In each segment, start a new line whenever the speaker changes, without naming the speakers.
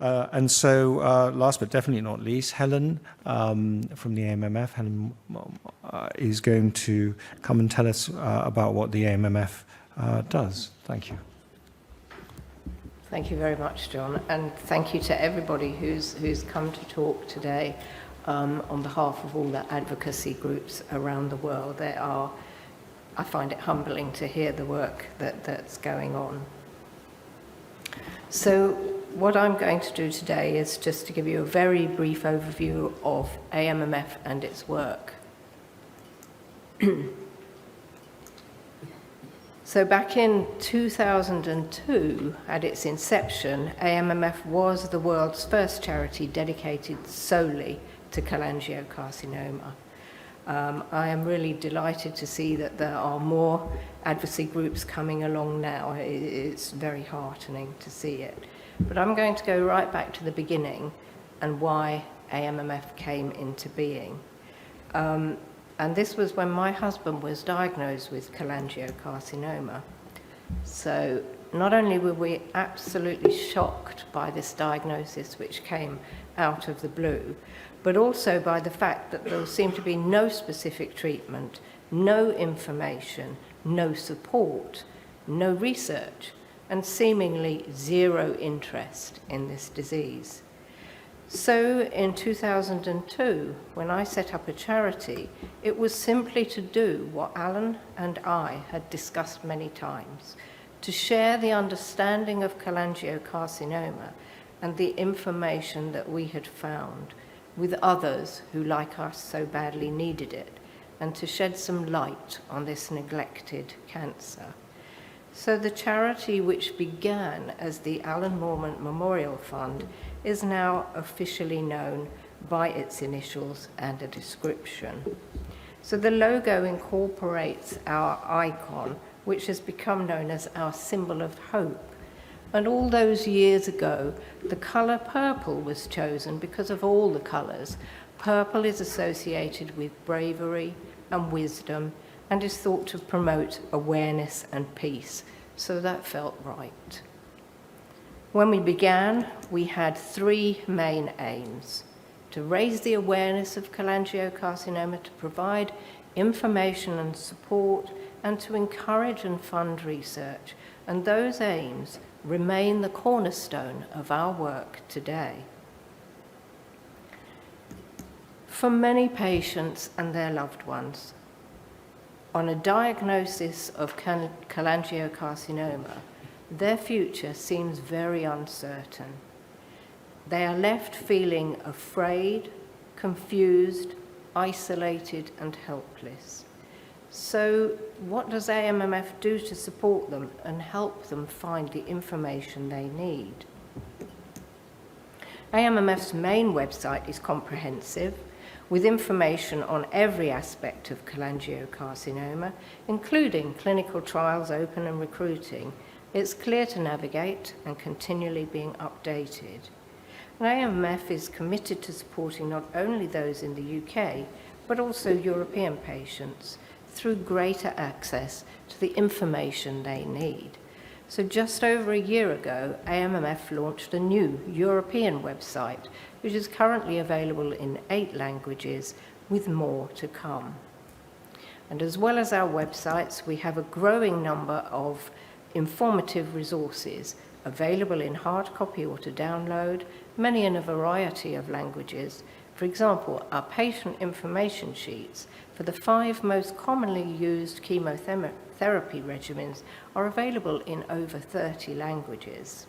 And so, last but definitely not least, Helen from the AMMF. Helen is going to come and tell us about what the AMMF does. Thank you.
Thank you very much, John, and thank you to everybody who's come to talk today on behalf of all the advocacy groups around the world. I find it humbling to hear the work that's going on. So what I'm going to do today is just to give you a very brief overview of AMMF and its work. So back in 2002, at its inception, AMMF was the world's first charity dedicated solely to cholangiocarcinoma. I am really delighted to see that there are more advocacy groups coming along now. It's very heartening to see it. But I'm going to go right back to the beginning and why AMMF came into being. And this was when my husband was diagnosed with cholangiocarcinoma. So not only were we absolutely shocked by this diagnosis, which came out of the blue, but also by the fact that there seemed to be no specific treatment, no information, no support, no research, and seemingly zero interest in this disease. So in 2002, when I set up a charity, it was simply to do what Alan and I had discussed many times, to share the understanding of cholangiocarcinoma and the information that we had found with others who, like us, so badly needed it, and to shed some light on this neglected cancer. So the charity, which began as the Alan Mormont Memorial Fund, is now officially known by its initials and a description. So the logo incorporates our icon, which has become known as our symbol of hope. And all those years ago, the colour purple was chosen because of all the colours. Purple is associated with bravery and wisdom and is thought to promote awareness and peace. So that felt right. When we began, we had three main aims: to raise the awareness of cholangiocarcinoma, to provide information and support, and to encourage and fund research. And those aims remain the cornerstone of our work today. For many patients and their loved ones, on a diagnosis of cholangiocarcinoma, their future seems very uncertain. They are left feeling afraid, confused, isolated, and helpless. So what does AMMF do to support them and help them find the information they need? AMMF's main website is comprehensive, with information on every aspect of cholangiocarcinoma, including clinical trials open and recruiting. It's clear to navigate and continually being updated. And AMMF is committed to supporting not only those in the UK, but also European patients through greater access to the information they need. So just over a year ago, AMMF launched a new European website, which is currently available in 8 languages, with more to come. And as well as our websites, we have a growing number of informative resources available in hard copy or to download, many in a variety of languages. For example, our patient information sheets for the 5 most commonly used chemotherapy regimens are available in over 30 languages.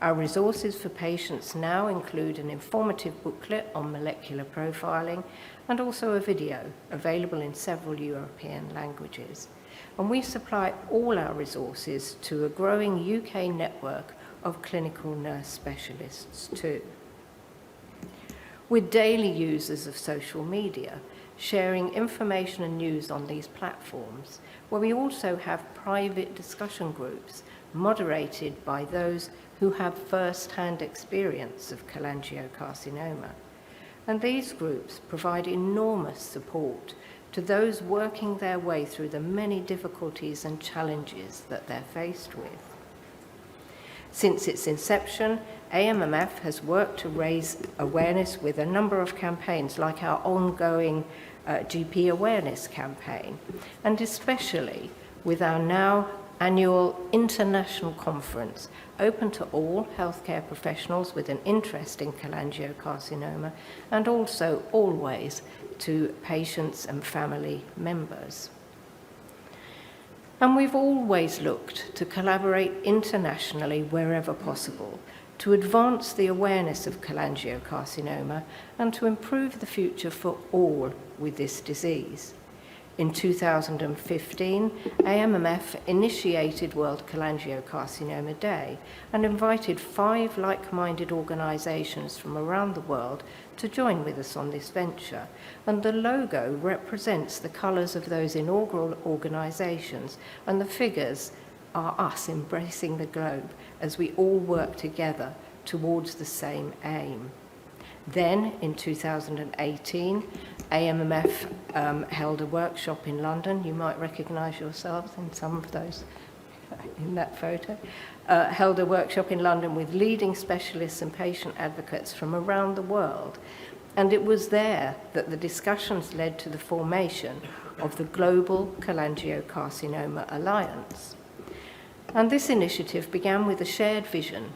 Our resources for patients now include an informative booklet on molecular profiling and also a video available in several European languages. And we supply all our resources to a growing UK network of clinical nurse specialists too. We're daily users of social media, sharing information and news on these platforms, where we also have private discussion groups moderated by those who have first-hand experience of cholangiocarcinoma. And these groups provide enormous support to those working their way through the many difficulties and challenges that they're faced with. Since its inception, AMMF has worked to raise awareness with a number of campaigns like our ongoing GP awareness campaign, and especially with our now annual international conference open to all healthcare professionals with an interest in cholangiocarcinoma, and also always to patients and family members. And we've always looked to collaborate internationally wherever possible to advance the awareness of cholangiocarcinoma and to improve the future for all with this disease. In 2015, AMMF initiated World Cholangiocarcinoma Day and invited 5 like-minded organisations from around the world to join with us on this venture. And the logo represents the colours of those inaugural organisations, and the figures are us embracing the globe as we all work together towards the same aim. Then, in 2018, AMMF held a workshop in London. You might recognise yourselves in some of those in that photo. Held a workshop in London with leading specialists and patient advocates from around the world. And it was there that the discussions led to the formation of the Global Cholangiocarcinoma Alliance. And this initiative began with a shared vision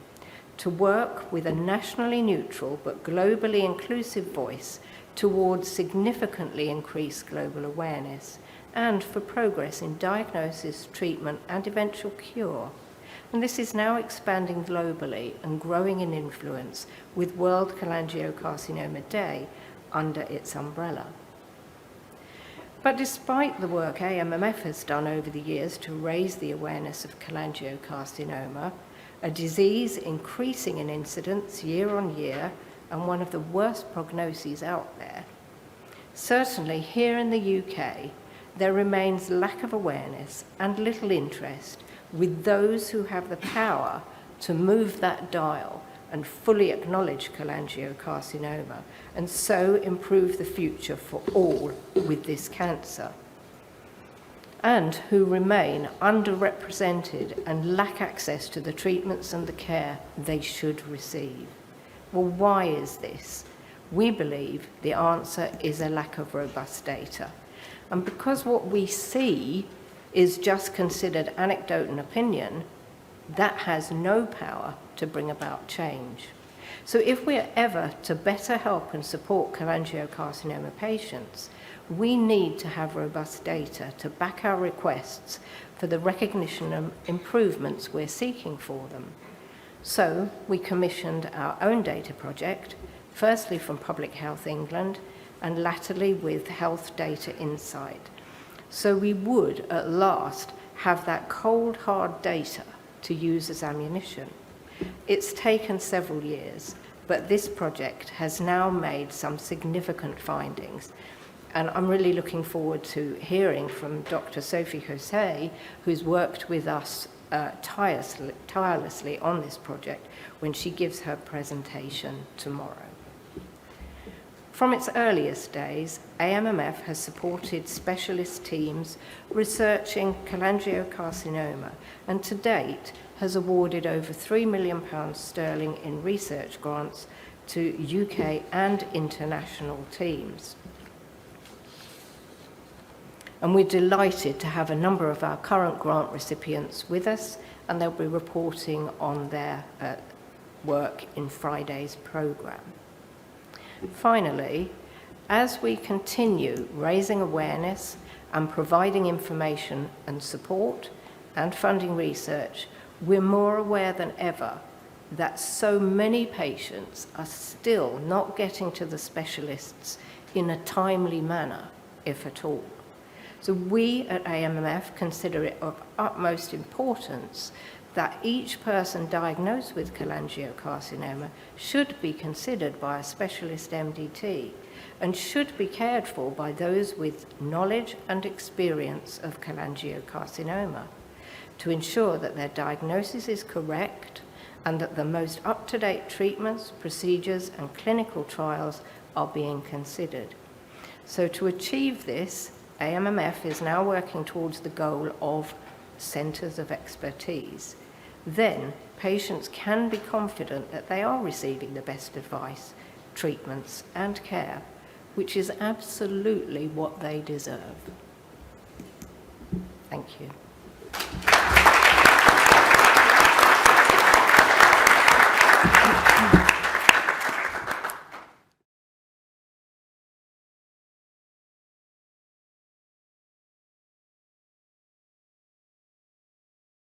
to work with a nationally neutral but globally inclusive voice towards significantly increased global awareness and for progress in diagnosis, treatment, and eventual cure. And this is now expanding globally and growing in influence with World Cholangiocarcinoma Day under its umbrella. But despite the work AMMF has done over the years to raise the awareness of cholangiocarcinoma, a disease increasing in incidence year on year and one of the worst prognoses out there, certainly here in the UK, there remains lack of awareness and little interest with those who have the power to move that dial and fully acknowledge cholangiocarcinoma and so improve the future for all with this cancer, and who remain underrepresented and lack access to the treatments and the care they should receive. Well, why is this? We believe the answer is a lack of robust data. And because what we see is just considered anecdote and opinion, that has no power to bring about change. So if we're ever to better help and support cholangiocarcinoma patients, we need to have robust data to back our requests for the recognition and improvements we're seeking for them. So we commissioned our own data project, firstly from Public Health England and latterly with Health Data Insight. So we would at last have that cold, hard data to use as ammunition. It's taken several years, but this project has now made some significant findings. And I'm really looking forward to hearing from Dr. Sophie Jose, who's worked with us tirelessly on this project when she gives her presentation tomorrow. From its earliest days, AMMF has supported specialist teams researching cholangiocarcinoma and to date has awarded over £3 million in research grants to UK and international teams. And we're delighted to have a number of our current grant recipients with us, and they'll be reporting on their work in Friday's programme. Finally, as we continue raising awareness and providing information and support and funding research, we're more aware than ever that so many patients are still not getting to the specialists in a timely manner, if at all. So we at AMMF consider it of utmost importance that each person diagnosed with cholangiocarcinoma should be considered by a specialist MDT and should be cared for by those with knowledge and experience of cholangiocarcinoma to ensure that their diagnosis is correct and that the most up-to-date treatments, procedures, and clinical trials are being considered. So to achieve this, AMMF is now working towards the goal of centres of expertise. then patients can be confident that they are receiving the best advice, treatments and care, which is absolutely what they deserve. Thank you.